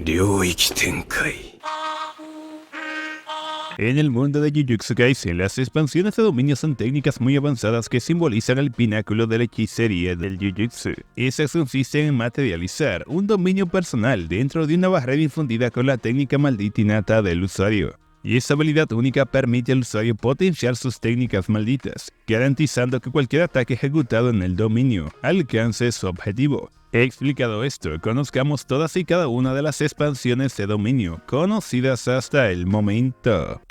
領域展開 En el mundo de Jujutsu Kaisen, las expansiones de dominio son técnicas muy avanzadas que simbolizan el pináculo de la hechicería del Jujutsu. Esas consisten en materializar un dominio personal dentro de una barrera infundida con la técnica maldita innata del usuario. Y esa habilidad única permite al usuario potenciar sus técnicas malditas, garantizando que cualquier ataque ejecutado en el dominio alcance su objetivo. Explicado esto, conozcamos todas y cada una de las expansiones de dominio conocidas hasta el momento.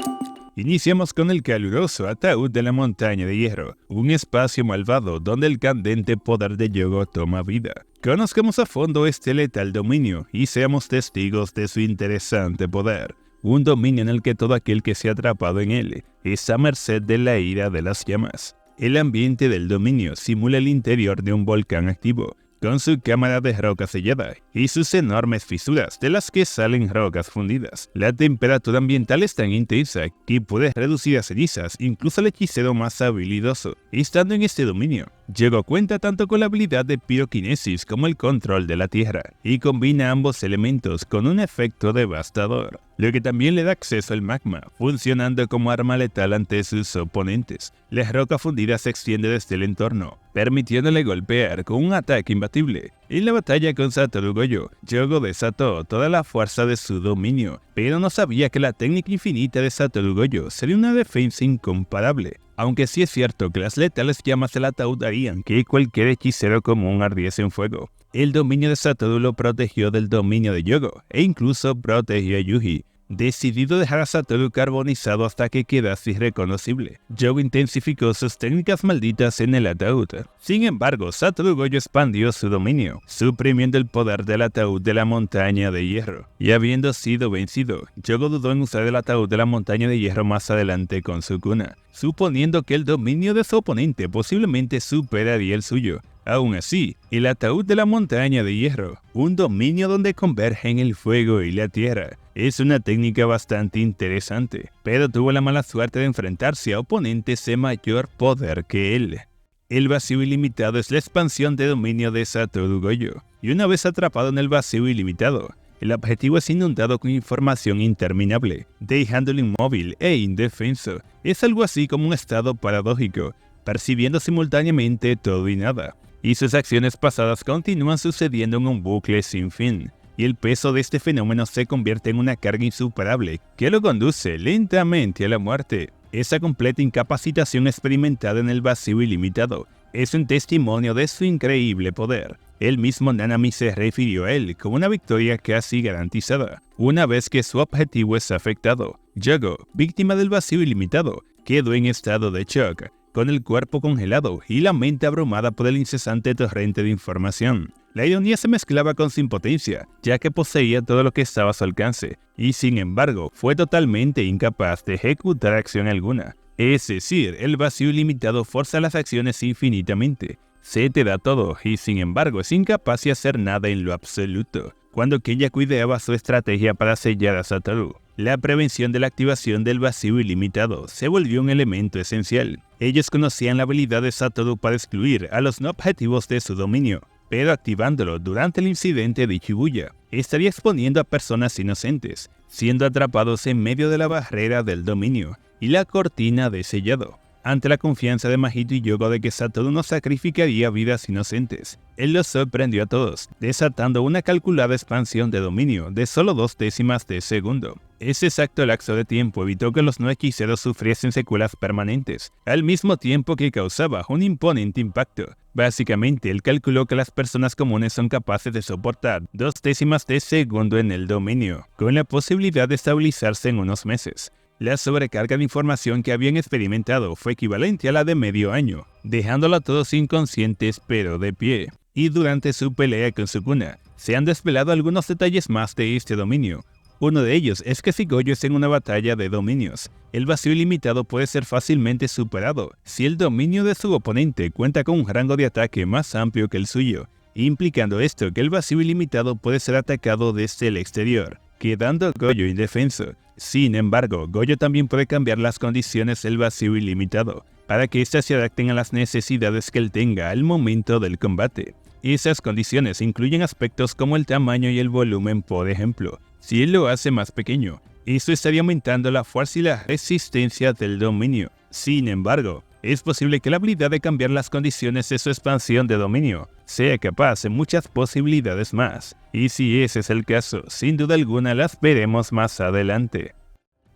Iniciamos con el caluroso ataúd de la montaña de hierro, un espacio malvado donde el candente poder de Yogo toma vida. Conozcamos a fondo este letal dominio y seamos testigos de su interesante poder. Un dominio en el que todo aquel que sea atrapado en él es a merced de la ira de las llamas. El ambiente del dominio simula el interior de un volcán activo, con su cámara de roca sellada y sus enormes fisuras de las que salen rocas fundidas. La temperatura ambiental es tan intensa que puede reducir a cenizas incluso al hechicero más habilidoso. Estando en este dominio, Yogo cuenta tanto con la habilidad de piroquinesis como el control de la tierra, y combina ambos elementos con un efecto devastador, lo que también le da acceso al magma, funcionando como arma letal ante sus oponentes. La roca fundida se extiende desde el entorno, permitiéndole golpear con un ataque imbatible. En la batalla con Satoru Gojo, Yogo desató toda la fuerza de su dominio, pero no sabía que la técnica infinita de Satoru Gojo sería una defensa incomparable. Aunque sí es cierto que las letales llamas del ataúd harían que cualquier hechicero común ardiese en fuego, el dominio de Satoru lo protegió del dominio de Yogo, e incluso protegió a Yuji, decidido a dejar a Satoru carbonizado hasta que quedase irreconocible. Yogo intensificó sus técnicas malditas en el ataúd. Sin embargo, Satoru Gojo expandió su dominio, suprimiendo el poder del ataúd de la montaña de hierro. Y habiendo sido vencido, Yogo dudó en usar el ataúd de la montaña de hierro más adelante con Sukuna, suponiendo que el dominio de su oponente posiblemente superaría el suyo. Aún así, el ataúd de la montaña de hierro, un dominio donde convergen el fuego y la tierra, es una técnica bastante interesante, pero tuvo la mala suerte de enfrentarse a oponentes de mayor poder que él. El vacío ilimitado es la expansión de dominio de Satoru Gojo, y una vez atrapado en el vacío ilimitado, el objetivo es inundado con información interminable, dejándolo inmóvil e indefenso. Es algo así como un estado paradójico, percibiendo simultáneamente todo y nada, y sus acciones pasadas continúan sucediendo en un bucle sin fin, y el peso de este fenómeno se convierte en una carga insuperable que lo conduce lentamente a la muerte. Esa completa incapacitación experimentada en el vacío ilimitado es un testimonio de su increíble poder. El mismo Nanami se refirió a él como una victoria casi garantizada, una vez que su objetivo es afectado. Yogo, víctima del vacío ilimitado, quedó en estado de shock, con el cuerpo congelado y la mente abrumada por el incesante torrente de información. La ironía se mezclaba con su impotencia, ya que poseía todo lo que estaba a su alcance, y sin embargo fue totalmente incapaz de ejecutar acción alguna. Es decir, el vacío ilimitado forza las acciones infinitamente. Se te da todo y sin embargo es incapaz de hacer nada en lo absoluto. Cuando Kenjaku ideaba su estrategia para sellar a Satoru, la prevención de la activación del vacío ilimitado se volvió un elemento esencial. Ellos conocían la habilidad de Satoru para excluir a los no objetivos de su dominio, pero activándolo durante el incidente de Shibuya, estaría exponiendo a personas inocentes, siendo atrapados en medio de la barrera del dominio y la cortina de sellado. Ante la confianza de Mahito y Yogo de que Satoru no sacrificaría vidas inocentes, él los sorprendió a todos, desatando una calculada expansión de dominio de solo 0.2 de segundo. Ese exacto lapso de tiempo evitó que los no hechiceros sufriesen secuelas permanentes, al mismo tiempo que causaba un imponente impacto. Básicamente, él calculó que las personas comunes son capaces de soportar 0.2 de segundo en el dominio, con la posibilidad de estabilizarse en unos meses. La sobrecarga de información que habían experimentado fue equivalente a la de medio año, dejándolos a todos inconscientes pero de pie. Y durante su pelea con Sukuna, se han desvelado algunos detalles más de este dominio. Uno de ellos es que si Gojo es en una batalla de dominios, el vacío ilimitado puede ser fácilmente superado si el dominio de su oponente cuenta con un rango de ataque más amplio que el suyo, implicando esto que el vacío ilimitado puede ser atacado desde el exterior, quedando Gojo indefenso. Sin embargo, Gojo también puede cambiar las condiciones del vacío ilimitado, para que éstas se adapten a las necesidades que él tenga al momento del combate. Esas condiciones incluyen aspectos como el tamaño y el volumen, por ejemplo. Si él lo hace más pequeño, eso estaría aumentando la fuerza y la resistencia del dominio. Sin embargo, es posible que la habilidad de cambiar las condiciones de su expansión de dominio sea capaz de muchas posibilidades más. Y si ese es el caso, sin duda alguna las veremos más adelante.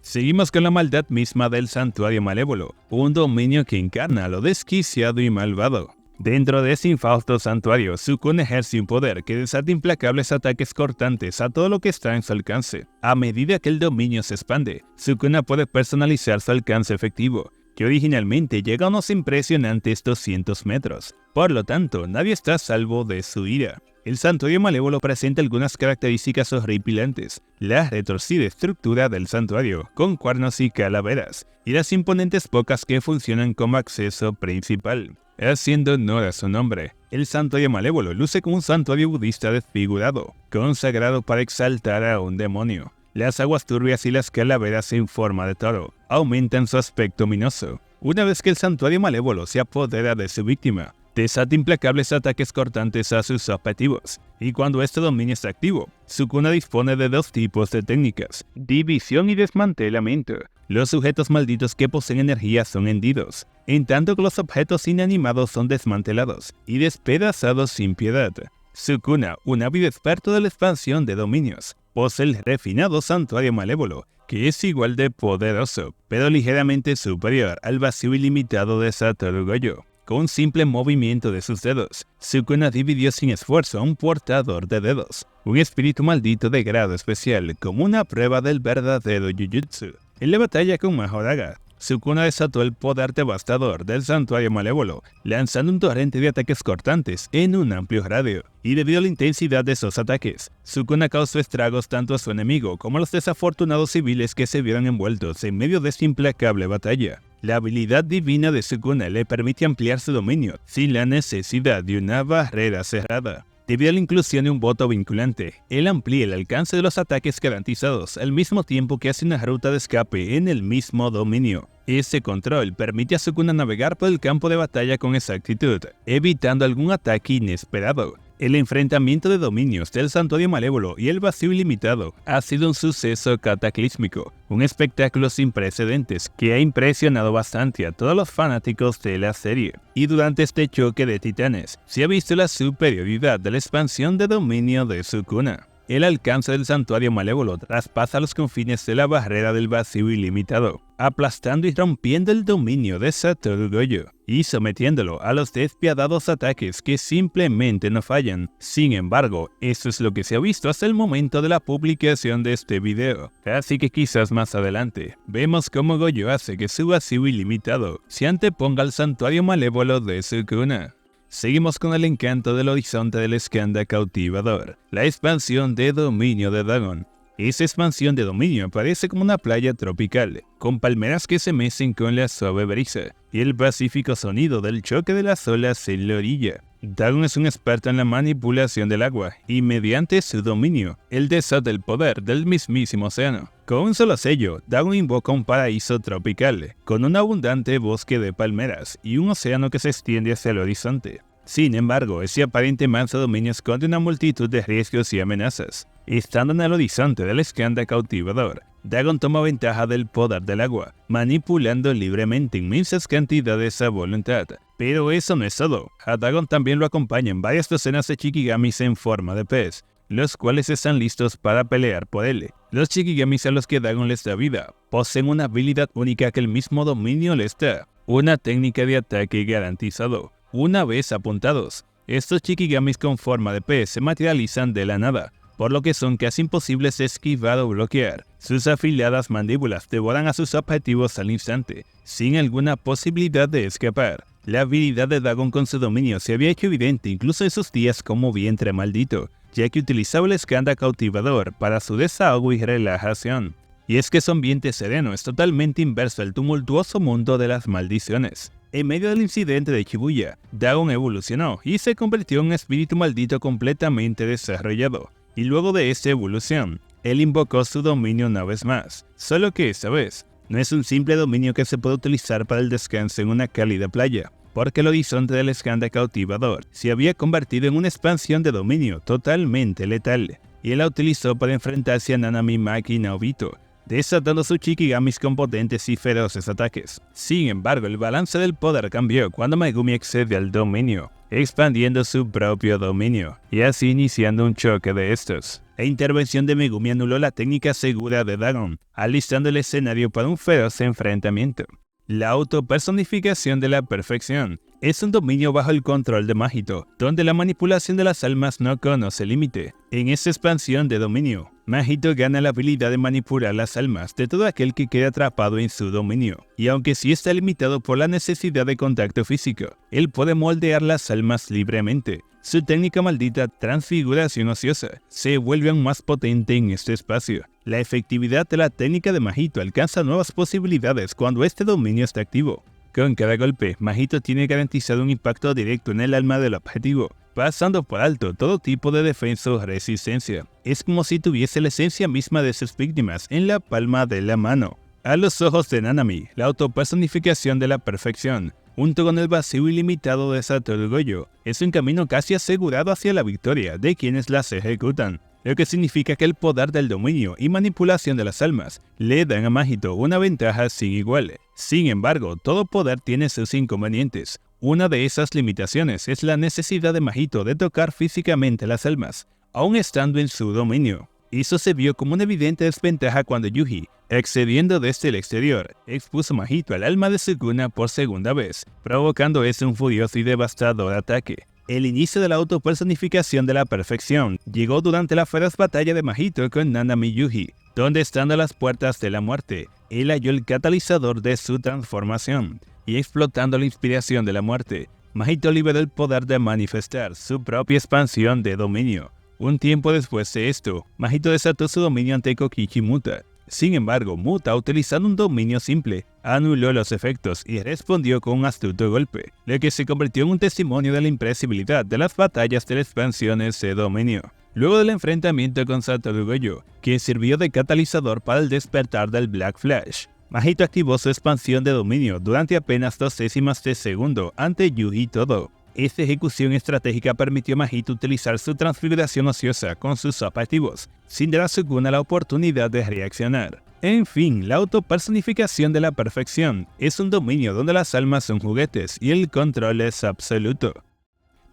Seguimos con la maldad misma del Santuario Malévolo, un dominio que encarna lo desquiciado y malvado. Dentro de ese infausto santuario, Sukuna ejerce un poder que desata implacables ataques cortantes a todo lo que está en su alcance. A medida que el dominio se expande, Sukuna puede personalizar su alcance efectivo, que originalmente llega a unos impresionantes 200 metros. Por lo tanto, nadie está a salvo de su ira. El Santuario Malévolo presenta algunas características horripilantes: la retorcida estructura del santuario, con cuernos y calaveras, y las imponentes bocas que funcionan como acceso principal. Haciendo honor a su nombre, el Santuario Malévolo luce como un santuario budista desfigurado, consagrado para exaltar a un demonio. Las aguas turbias y las calaveras en forma de toro aumentan su aspecto ominoso. Una vez que el Santuario Malévolo se apodera de su víctima, desata implacables ataques cortantes a sus objetivos. Y cuando este dominio está activo, Sukuna dispone de dos tipos de técnicas: división y desmantelamiento. Los sujetos malditos que poseen energía son hendidos, en tanto que los objetos inanimados son desmantelados y despedazados sin piedad. Sukuna, un ávido experto de la expansión de dominios, posee el refinado Santuario Malévolo, que es igual de poderoso, pero ligeramente superior al vacío ilimitado de Satoru Gojo. Con un simple movimiento de sus dedos, Sukuna dividió sin esfuerzo a un portador de dedos, un espíritu maldito de grado especial, como una prueba del verdadero Jujutsu. En la batalla con Mahoraga, Sukuna desató el poder devastador del Santuario Malévolo, lanzando un torrente de ataques cortantes en un amplio radio. Y debido a la intensidad de esos ataques, Sukuna causó estragos tanto a su enemigo como a los desafortunados civiles que se vieron envueltos en medio de esta implacable batalla. La habilidad divina de Sukuna le permite ampliar su dominio sin la necesidad de una barrera cerrada. Debido a la inclusión de un voto vinculante, él amplía el alcance de los ataques garantizados al mismo tiempo que hace una ruta de escape en el mismo dominio. Ese control permite a Sukuna navegar por el campo de batalla con exactitud, evitando algún ataque inesperado. El enfrentamiento de dominios del Santuario Malévolo y el vacío ilimitado ha sido un suceso cataclísmico, un espectáculo sin precedentes que ha impresionado bastante a todos los fanáticos de la serie. Y durante este choque de titanes, se ha visto la superioridad de la expansión de dominio de Sukuna. El alcance del Santuario Malévolo traspasa los confines de la barrera del vacío ilimitado, aplastando y rompiendo el dominio de Satoru Gojo y sometiéndolo a los despiadados ataques que simplemente no fallan. Sin embargo, eso es lo que se ha visto hasta el momento de la publicación de este video, así que quizás más adelante vemos cómo Gojo hace que su vacío ilimitado se anteponga al Santuario Malévolo de Sukuna. Seguimos con el encanto del horizonte del Skandha cautivador, la expansión de dominio de Dagon. Esa expansión de dominio parece como una playa tropical, con palmeras que se mecen con la suave brisa y el pacífico sonido del choque de las olas en la orilla. Dagon es un experto en la manipulación del agua y mediante su dominio, él desata el poder del mismísimo océano. Con un solo sello, Dagon invoca un paraíso tropical, con un abundante bosque de palmeras y un océano que se extiende hacia el horizonte. Sin embargo, ese aparente manso dominio esconde una multitud de riesgos y amenazas. Estando en el horizonte del Skandha cautivador, Dagon toma ventaja del poder del agua, manipulando libremente inmensas cantidades a voluntad. Pero eso no es todo. A Dagon también lo acompañan varias docenas de Shikigamis en forma de pez, los cuales están listos para pelear por él. Los Shikigamis a los que Dagon les da vida poseen una habilidad única que el mismo dominio les da, una técnica de ataque garantizado. Una vez apuntados, estos Shikigamis con forma de pez se materializan de la nada, por lo que son casi imposibles de esquivar o bloquear. Sus afiladas mandíbulas devoran a sus objetivos al instante, sin alguna posibilidad de escapar. La habilidad de Dagon con su dominio se había hecho evidente incluso en sus días como vientre maldito, ya que utilizaba el Skandha cautivador para su desahogo y relajación. Y es que su ambiente sereno es totalmente inverso al tumultuoso mundo de las maldiciones. En medio del incidente de Shibuya, Dagon evolucionó y se convirtió en un espíritu maldito completamente desarrollado. Y luego de esta evolución, él invocó su dominio una vez más, solo que esta vez no es un simple dominio que se puede utilizar para el descanso en una cálida playa. porque el horizonte del Skandha cautivador se había convertido en una expansión de dominio totalmente letal, y él la utilizó para enfrentarse a Nanami, Maki y Naobito, desatando sus Shikigamis con potentes y feroces ataques. Sin embargo, el balance del poder cambió cuando Megumi accede al dominio, expandiendo su propio dominio, y así iniciando un choque de estos. La intervención de Megumi anuló la técnica segura de Dagon, alistando el escenario para un feroz enfrentamiento. La autopersonificación de la perfección es un dominio bajo el control de Mahito, donde la manipulación de las almas no conoce límite. En esta expansión de dominio, Mahito gana la habilidad de manipular las almas de todo aquel que quede atrapado en su dominio, y aunque sí está limitado por la necesidad de contacto físico, él puede moldear las almas libremente. Su técnica maldita transfiguración ociosa se vuelve aún más potente en este espacio. La efectividad de la técnica de Mahito alcanza nuevas posibilidades cuando este dominio está activo. Con cada golpe, Mahito tiene garantizado un impacto directo en el alma del objetivo, pasando por alto todo tipo de defensa o resistencia. Es como si tuviese la esencia misma de sus víctimas en la palma de la mano. A los ojos de Nanami, la autopersonificación de la perfección, junto con el vacío ilimitado de Satoru Gojo, es un camino casi asegurado hacia la victoria de quienes las ejecutan, lo que significa que el poder del dominio y manipulación de las almas le dan a Mahito una ventaja sin igual. Sin embargo, todo poder tiene sus inconvenientes. Una de esas limitaciones es la necesidad de Mahito de tocar físicamente las almas, aun estando en su dominio. Eso se vio como una evidente desventaja cuando Yuji, accediendo desde el exterior, expuso a Mahito al alma de Sukuna por segunda vez, provocando ese un furioso y devastador ataque. El inicio de la autopersonificación de la perfección llegó durante la feroz batalla de Mahito con Nanami Yuji, donde estando a las puertas de la muerte, él halló el catalizador de su transformación, y explotando la inspiración de la muerte, Mahito liberó el poder de manifestar su propia expansión de dominio. Un tiempo después de esto, Mahito desató su dominio ante Kokichi Muta. Sin embargo, Muta, utilizando un dominio simple, anuló los efectos y respondió con un astuto golpe, lo que se convirtió en un testimonio de la imprevisibilidad de las batallas de la expansión de ese dominio. Luego del enfrentamiento con Satoru Gojo, quien sirvió de catalizador para el despertar del Black Flash, Mahito activó su expansión de dominio durante apenas 0.2 de segundo ante Yuji Todo. Esta ejecución estratégica permitió a Mahito utilizar su transfiguración ociosa con sus objetivos, sin dar a Sukuna la oportunidad de reaccionar. En fin, la autopersonificación de la perfección es un dominio donde las almas son juguetes y el control es absoluto.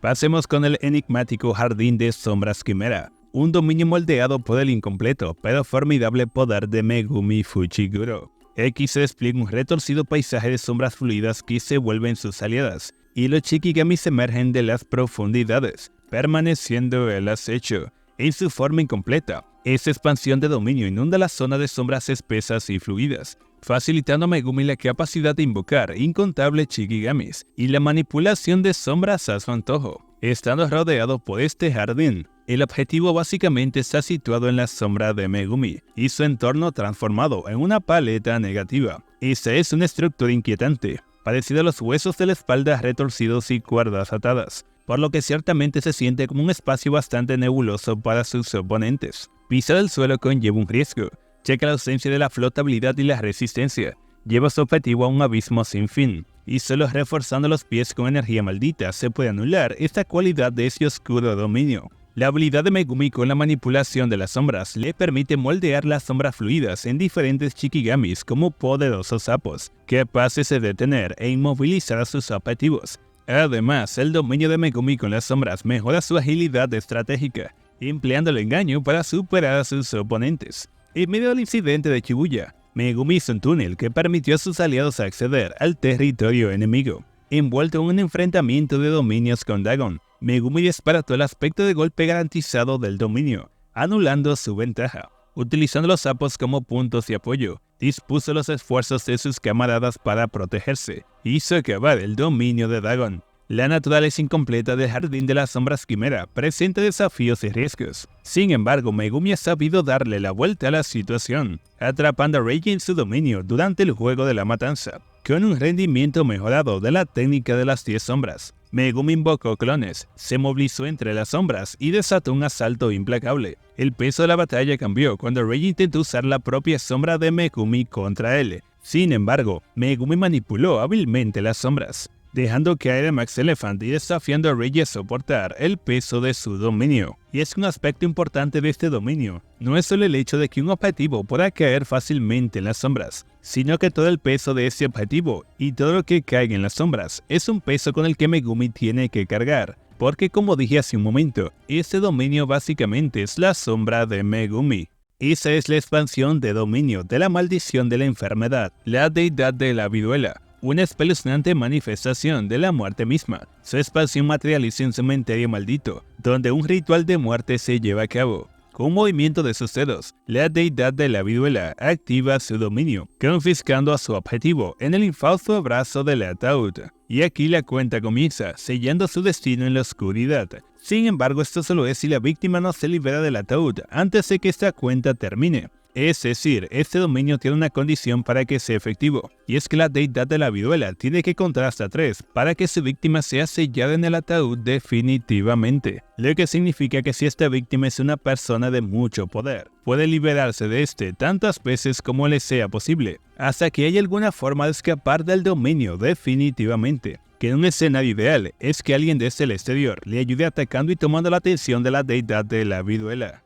Pasemos con el enigmático Jardín de Sombras Quimera, un dominio moldeado por el incompleto pero formidable poder de Megumi Fushiguro. Aquí se despliega un retorcido paisaje de sombras fluidas que se vuelven sus aliadas, y los Shikigamis emergen de las profundidades, permaneciendo el acecho. En su forma incompleta, esta expansión de dominio inunda la zona de sombras espesas y fluidas, facilitando a Megumi la capacidad de invocar incontables Shikigamis y la manipulación de sombras a su antojo. Estando rodeado por este jardín, el objetivo básicamente está situado en la sombra de Megumi y su entorno transformado en una paleta negativa. Esta es una estructura inquietante, parecida a los huesos de la espalda retorcidos y cuerdas atadas, por lo que ciertamente se siente como un espacio bastante nebuloso para sus oponentes. Pisar el suelo conlleva un riesgo, ya que la ausencia de la flotabilidad y la resistencia lleva su objetivo a un abismo sin fin, y solo reforzando los pies con energía maldita se puede anular esta cualidad de ese oscuro dominio. La habilidad de Megumi con la manipulación de las sombras le permite moldear las sombras fluidas en diferentes Shikigamis como poderosos sapos, capaces de detener e inmovilizar a sus objetivos. Además, el dominio de Megumi con las sombras mejora su agilidad estratégica, empleando el engaño para superar a sus oponentes. En medio del incidente de Shibuya, Megumi hizo un túnel que permitió a sus aliados acceder al territorio enemigo. Envuelto en un enfrentamiento de dominios con Dagon, Megumi disparató el aspecto de golpe garantizado del dominio, anulando su ventaja. Utilizando los sapos como puntos de apoyo, dispuso los esfuerzos de sus camaradas para protegerse, y hizo acabar el dominio de Dagon. La naturaleza incompleta del Jardín de las Sombras Quimera presenta desafíos y riesgos. Sin embargo, Megumi ha sabido darle la vuelta a la situación, atrapando a Reiji en su dominio durante el juego de la matanza, con un rendimiento mejorado de la técnica de las 10 sombras. Megumi invocó clones, se movilizó entre las sombras y desató un asalto implacable. El peso de la batalla cambió cuando Reiji intentó usar la propia sombra de Megumi contra él. Sin embargo, Megumi manipuló hábilmente las sombras. dejando caer a Max Elephant y desafiando a Reggie a soportar el peso de su dominio. Y es que un aspecto importante de este dominio no es solo el hecho de que un objetivo pueda caer fácilmente en las sombras, sino que todo el peso de ese objetivo y todo lo que caiga en las sombras es un peso con el que Megumi tiene que cargar. Porque como dije hace un momento, este dominio básicamente es la sombra de Megumi. Esa es la expansión de dominio de la maldición de la enfermedad, la deidad de la viruela, una espeluznante manifestación de la muerte misma. Su expansión materializa un cementerio maldito, donde un ritual de muerte se lleva a cabo. Con un movimiento de sus dedos, la deidad de la viruela activa su dominio, confiscando a su objetivo en el infausto brazo del ataúd. Y aquí la cuenta comienza, sellando su destino en la oscuridad. Sin embargo, esto solo es si la víctima no se libera del ataúd antes de que esta cuenta termine. Es decir, este dominio tiene una condición para que sea efectivo, y es que la deidad de la viruela tiene que contar hasta 3 para que su víctima sea sellada en el ataúd definitivamente. Lo que significa que si esta víctima es una persona de mucho poder, puede liberarse de este tantas veces como le sea posible, hasta que haya alguna forma de escapar del dominio definitivamente. Que en un escenario ideal es que alguien desde el exterior le ayude atacando y tomando la atención de la deidad de la viruela.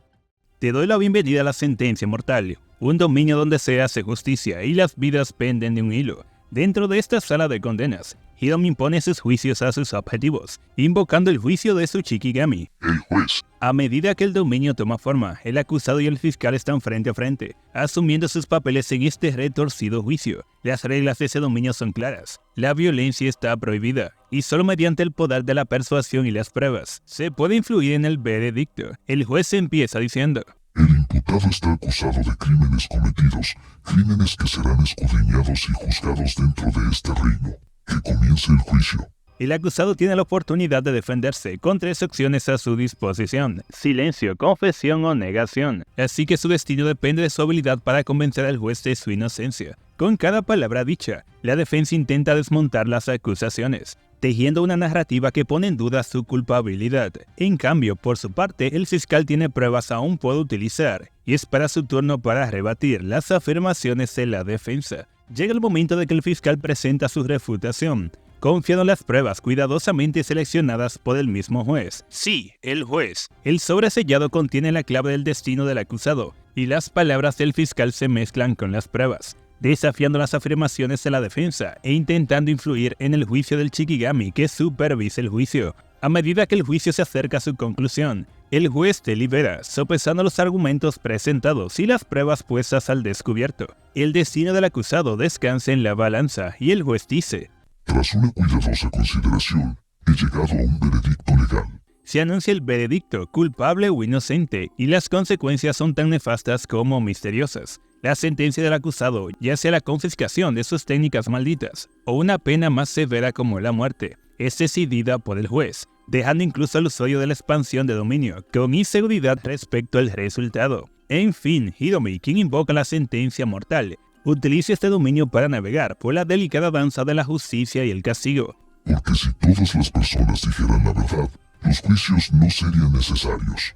Te doy la bienvenida a la sentencia mortal, un dominio donde se hace justicia y las vidas penden de un hilo. Dentro de esta sala de condenas, Hiromi impone sus juicios a sus objetivos, invocando el juicio de su Shikigami. El juez. A medida que el dominio toma forma, el acusado y el fiscal están frente a frente, asumiendo sus papeles en este retorcido juicio. Las reglas de ese dominio son claras. La violencia está prohibida, y solo mediante el poder de la persuasión y las pruebas se puede influir en el veredicto. El juez empieza diciendo: El imputado está acusado de crímenes cometidos, crímenes que serán escudriñados y juzgados dentro de este reino. Que comience el juicio. El acusado tiene la oportunidad de defenderse con 3 opciones a su disposición: silencio, confesión o negación. Así que su destino depende de su habilidad para convencer al juez de su inocencia. Con cada palabra dicha, la defensa intenta desmontar las acusaciones, tejiendo una narrativa que pone en duda su culpabilidad. En cambio, por su parte, el fiscal tiene pruebas aún puede utilizar y espera su turno para rebatir las afirmaciones de la defensa. Llega el momento de que el fiscal presenta su refutación, confiando en las pruebas cuidadosamente seleccionadas por el mismo juez. Sí, el juez. El sobre sellado contiene la clave del destino del acusado, y las palabras del fiscal se mezclan con las pruebas, desafiando las afirmaciones de la defensa e intentando influir en el juicio del Shikigami que supervisa el juicio. A medida que el juicio se acerca a su conclusión, el juez delibera, sopesando los argumentos presentados y las pruebas puestas al descubierto. El destino del acusado descansa en la balanza y el juez dice: Tras una cuidadosa consideración, he llegado a un veredicto legal. Se anuncia el veredicto, culpable o inocente, y las consecuencias son tan nefastas como misteriosas. La sentencia del acusado, ya sea la confiscación de sus técnicas malditas o una pena más severa como la muerte, es decidida por el juez, dejando incluso al usuario de la expansión de dominio con inseguridad respecto al resultado. En fin, Hiromi, quien invoca la sentencia mortal, utiliza este dominio para navegar por la delicada danza de la justicia y el castigo. Porque si todas las personas dijeran la verdad, los juicios no serían necesarios.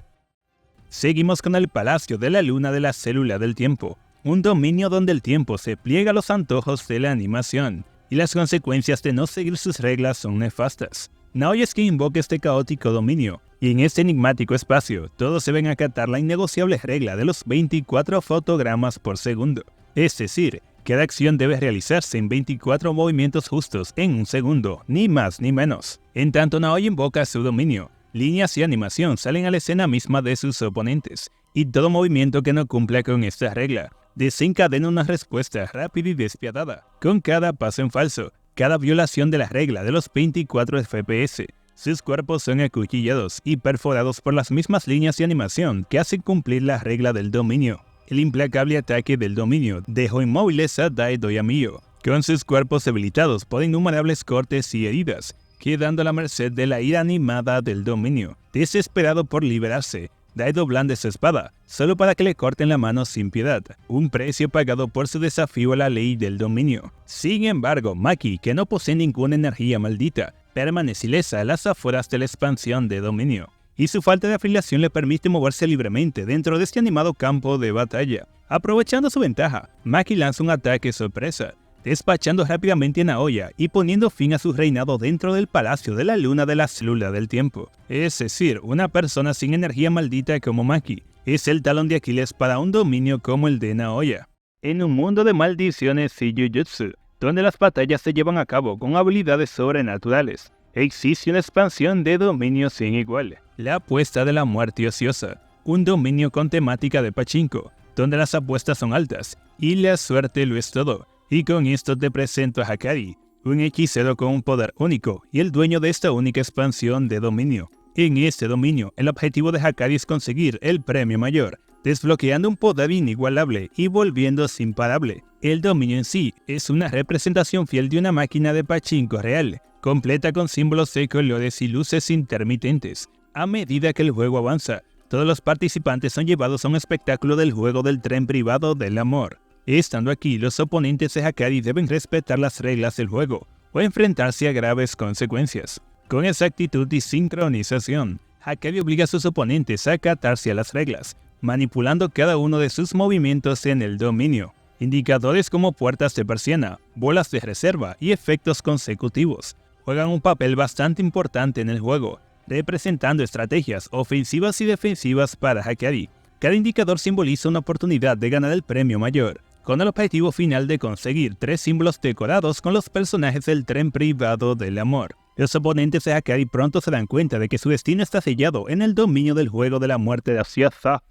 Seguimos con el Palacio de la Luna de la Célula del Tiempo, un dominio donde el tiempo se pliega a los antojos de la animación, y las consecuencias de no seguir sus reglas son nefastas. Naoya es quien invoca este caótico dominio, y en este enigmático espacio, todos deben acatar la innegociable regla de los 24 fotogramas por segundo. Es decir, cada acción debe realizarse en 24 movimientos justos en un segundo, ni más ni menos. En tanto Naoya invoca su dominio, líneas y animación salen a la escena misma de sus oponentes, y todo movimiento que no cumpla con esta regla desencadena una respuesta rápida y despiadada. Con cada paso en falso, cada violación de la regla de los 24 FPS, sus cuerpos son acuchillados y perforados por las mismas líneas de animación que hacen cumplir la regla del dominio. El implacable ataque del dominio dejó inmóviles a Daido y a Mio, con sus cuerpos debilitados por innumerables cortes y heridas, quedando a la merced de la ira animada del dominio. Desesperado por liberarse, Daido blande su espada, solo para que le corten la mano sin piedad, un precio pagado por su desafío a la ley del dominio. Sin embargo, Maki, que no posee ninguna energía maldita, permanece ilesa a las afueras de la expansión de dominio, y su falta de afiliación le permite moverse libremente dentro de este animado campo de batalla. Aprovechando su ventaja, Maki lanza un ataque sorpresa, despachando rápidamente a Naoya y poniendo fin a su reinado dentro del Palacio de la Luna de la Célula del Tiempo. Es decir, una persona sin energía maldita como Maki es el talón de Aquiles para un dominio como el de Naoya. En un mundo de maldiciones y Jujutsu, donde las batallas se llevan a cabo con habilidades sobrenaturales, existe una expansión de dominio sin igual, la apuesta de la muerte ociosa, un dominio con temática de pachinko, donde las apuestas son altas y la suerte lo es todo. Y con esto te presento a Hakari, un hechicero con un poder único y el dueño de esta única expansión de dominio. En este dominio, el objetivo de Hakari es conseguir el premio mayor, desbloqueando un poder inigualable y volviéndose imparable. El dominio en sí es una representación fiel de una máquina de pachinko real, completa con símbolos de colores y luces intermitentes. A medida que el juego avanza, todos los participantes son llevados a un espectáculo del juego del tren privado del amor. Estando aquí, los oponentes de Hakari deben respetar las reglas del juego o enfrentarse a graves consecuencias. Con exactitud y sincronización, Hakari obliga a sus oponentes a acatarse a las reglas, manipulando cada uno de sus movimientos en el dominio. Indicadores como puertas de persiana, bolas de reserva y efectos consecutivos juegan un papel bastante importante en el juego, representando estrategias ofensivas y defensivas para Hakari. Cada indicador simboliza una oportunidad de ganar el premio mayor, con el objetivo final de conseguir 3 símbolos decorados con los personajes del tren privado del amor. Los oponentes de Hakari pronto se dan cuenta de que su destino está sellado en el dominio del juego de la muerte de ociosa.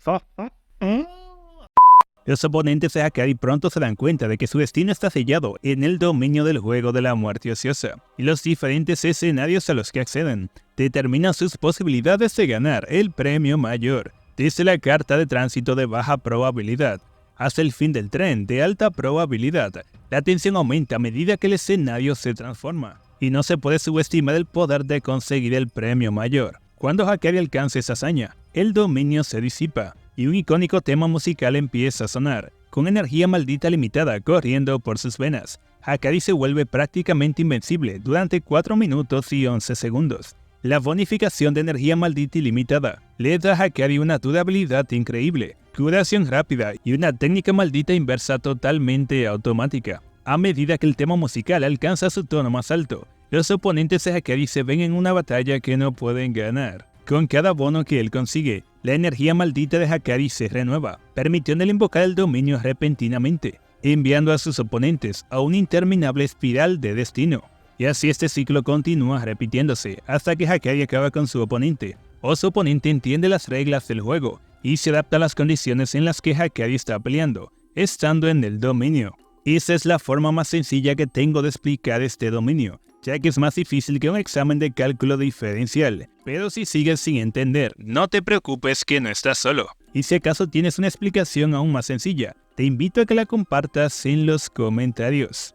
Los oponentes de Hakari pronto se dan cuenta de que su destino está sellado en el dominio del juego de la muerte ociosa, y los diferentes escenarios a los que acceden determinan sus posibilidades de ganar el premio mayor, desde la carta de tránsito de baja probabilidad hasta el fin del tren de alta probabilidad. La tensión aumenta a medida que el escenario se transforma, y no se puede subestimar el poder de conseguir el premio mayor. Cuando Hakari alcanza esa hazaña, el dominio se disipa, y un icónico tema musical empieza a sonar, con energía maldita limitada corriendo por sus venas. Hakari se vuelve prácticamente invencible durante 4 minutos y 11 segundos. La bonificación de energía maldita ilimitada le da a Hakari una durabilidad increíble, curación rápida y una técnica maldita inversa totalmente automática. A medida que el tema musical alcanza su tono más alto, los oponentes de Hakari se ven en una batalla que no pueden ganar. Con cada bono que él consigue, la energía maldita de Hakari se renueva, permitiéndole invocar el dominio repentinamente, enviando a sus oponentes a una interminable espiral de destino. Y así este ciclo continúa repitiéndose hasta que Hakari acaba con su oponente, o su oponente entiende las reglas del juego y se adapta a las condiciones en las que Hakari está peleando, estando en el dominio. Esa es la forma más sencilla que tengo de explicar este dominio, ya que es más difícil que un examen de cálculo diferencial. Pero si sigues sin entender, no te preocupes que no estás solo. Y si acaso tienes una explicación aún más sencilla, te invito a que la compartas en los comentarios.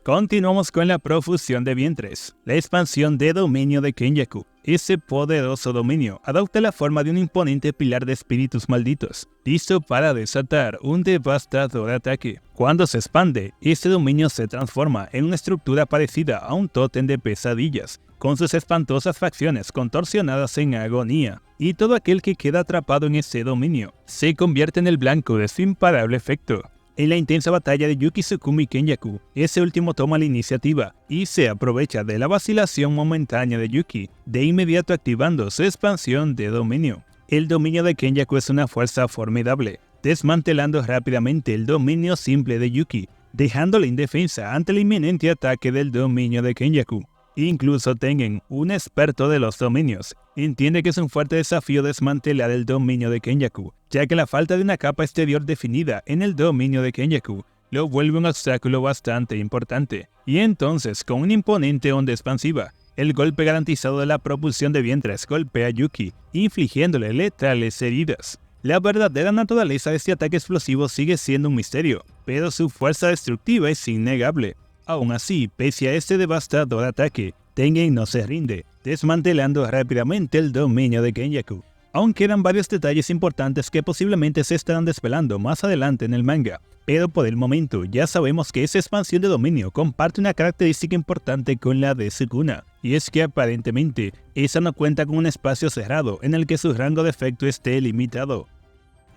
Continuamos con la profusión de vientres. La expansión de dominio de Kenjaku. Ese poderoso dominio adopta la forma de un imponente pilar de espíritus malditos, listo para desatar un devastador ataque. Cuando se expande, este dominio se transforma en una estructura parecida a un tótem de pesadillas, con sus espantosas facciones contorsionadas en agonía, y todo aquel que queda atrapado en ese dominio se convierte en el blanco de su imparable efecto. En la intensa batalla de Yuki Tsukumi y Kenjaku, ese último toma la iniciativa y se aprovecha de la vacilación momentánea de Yuki, de inmediato activando su expansión de dominio. El dominio de Kenjaku es una fuerza formidable, desmantelando rápidamente el dominio simple de Yuki, dejándole indefensa ante el inminente ataque del dominio de Kenjaku. Incluso Tengen, un experto de los dominios, entiende que es un fuerte desafío desmantelar el dominio de Kenjaku, ya que la falta de una capa exterior definida en el dominio de Kenjaku lo vuelve un obstáculo bastante importante. Y entonces, con una imponente onda expansiva, el golpe garantizado de la propulsión de vientres golpea a Yuki, infligiéndole letales heridas. La verdadera naturaleza de este ataque explosivo sigue siendo un misterio, pero su fuerza destructiva es innegable. Aún así, pese a este devastador ataque, Tengen no se rinde, desmantelando rápidamente el dominio de Kenjaku. Aún quedan varios detalles importantes que posiblemente se estarán desvelando más adelante en el manga, pero por el momento ya sabemos que esa expansión de dominio comparte una característica importante con la de Sukuna, y es que aparentemente esa no cuenta con un espacio cerrado en el que su rango de efecto esté limitado.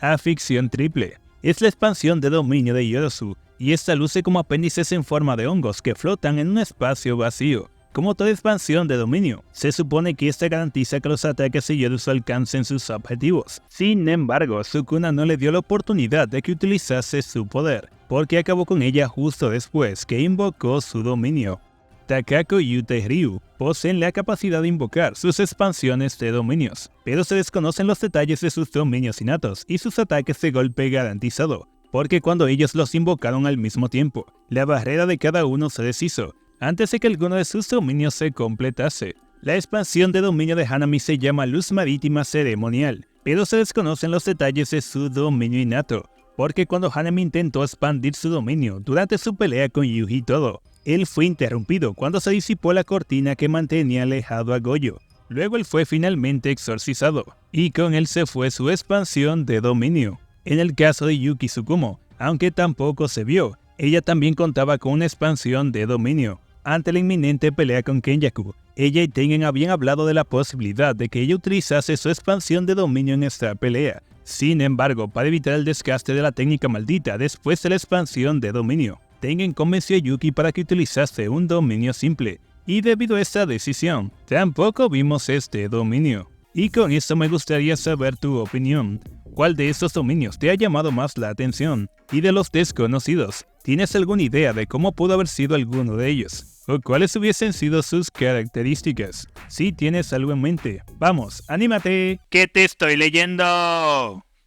Afición triple. Es la expansión de dominio de Yorozu, y esta luce como apéndices en forma de hongos que flotan en un espacio vacío. Como toda expansión de dominio, se supone que esta garantiza que los ataques de Yorusu alcancen sus objetivos. Sin embargo, Sukuna no le dio la oportunidad de que utilizase su poder, porque acabó con ella justo después que invocó su dominio. Takako, Yuta y Ryu poseen la capacidad de invocar sus expansiones de dominios, pero se desconocen los detalles de sus dominios innatos y sus ataques de golpe garantizado, porque cuando ellos los invocaron al mismo tiempo, la barrera de cada uno se deshizo, antes de que alguno de sus dominios se completase. La expansión de dominio de Hanami se llama Luz Marítima Ceremonial, pero se desconocen los detalles de su dominio innato, porque cuando Hanami intentó expandir su dominio durante su pelea con Yuji Todo, él fue interrumpido cuando se disipó la cortina que mantenía alejado a Goyo. Luego él fue finalmente exorcizado, y con él se fue su expansión de dominio. En el caso de Yuki Tsukumo, aunque tampoco se vio, ella también contaba con una expansión de dominio. Ante la inminente pelea con Kenjaku, ella y Tengen habían hablado de la posibilidad de que ella utilizase su expansión de dominio en esta pelea. Sin embargo, para evitar el desgaste de la técnica maldita después de la expansión de dominio, Tengen convenció a Yuki para que utilizase un dominio simple, y debido a esta decisión, tampoco vimos este dominio. Y con esto me gustaría saber tu opinión. ¿Cuál de estos dominios te ha llamado más la atención? Y de los desconocidos, ¿tienes alguna idea de cómo pudo haber sido alguno de ellos? ¿O cuáles hubiesen sido sus características? Si tienes algo en mente, vamos, anímate, que te estoy leyendo.